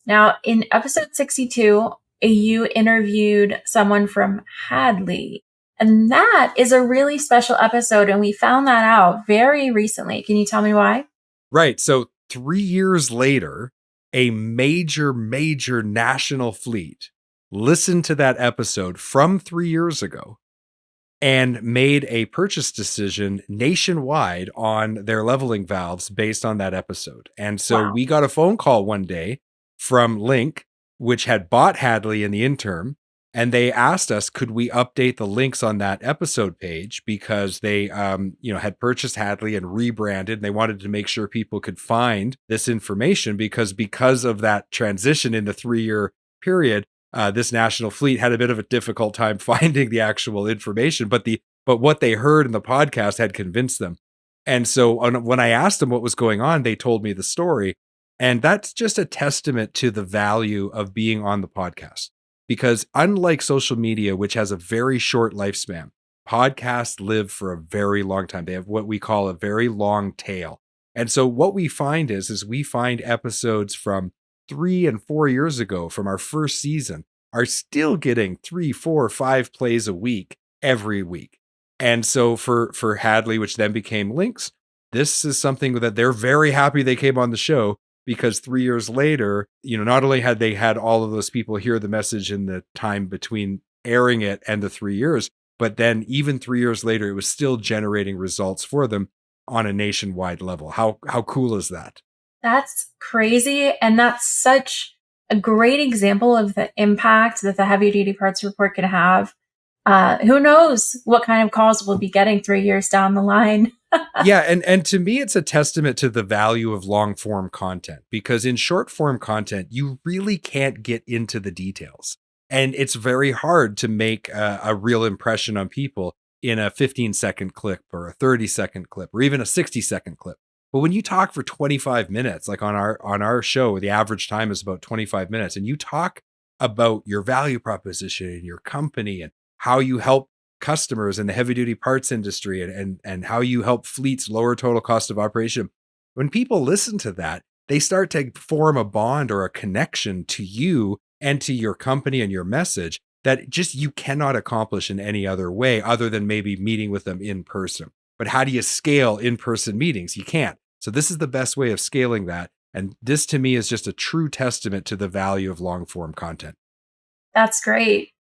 Now, in episode 62, you interviewed someone from Hadley. And that is a really special episode. And we found that out very recently. Can you tell me why? Right. So 3 years later, a major national fleet listened to that episode from 3 years ago and made a purchase decision nationwide on their leveling valves based on that episode. And so Wow. we got a phone call one day from Link, which had bought Hadley in the interim, and they asked us could we update the links on that episode page because they had purchased Hadley and rebranded, and they wanted to make sure people could find this information because of that transition in the 3 year period. This national fleet had a bit of a difficult time finding the actual information, but what they heard in the podcast had convinced them. And so when I asked them what was going on, they told me the story. And that's just a testament to the value of being on the podcast. Because unlike social media, which has a very short lifespan, podcasts live for a very long time. They have what we call a very long tail. And so what we find is we find episodes from 3 and 4 years ago from our first season are still getting 3, 4, 5 plays a week every week. And so for Hadley, which then became Links, this is something that they're very happy they came on the show because 3 years later, not only had they had all of those people hear the message in the time between airing it and the 3 years, but then even 3 years later, it was still generating results for them on a nationwide level. How cool is that? That's crazy. And that's such a great example of the impact that the heavy duty parts report can have. Who knows what kind of calls we'll be getting 3 years down the line? Yeah, and to me, it's a testament to the value of long form content because in short form content, you really can't get into the details. And it's very hard to make a real impression on people in a 15-second clip or a 30-second clip or even a 60-second clip. But when you talk for 25 minutes, like on our show, the average time is about 25 minutes, and you talk about your value proposition and your company and how you help customers in the heavy duty parts industry and how you help fleets lower total cost of operation. When people listen to that, they start to form a bond or a connection to you and to your company and your message that just you cannot accomplish in any other way other than maybe meeting with them in person. But how do you scale in-person meetings? You can't. So this is the best way of scaling that. And this to me is just a true testament to the value of long form content. That's great.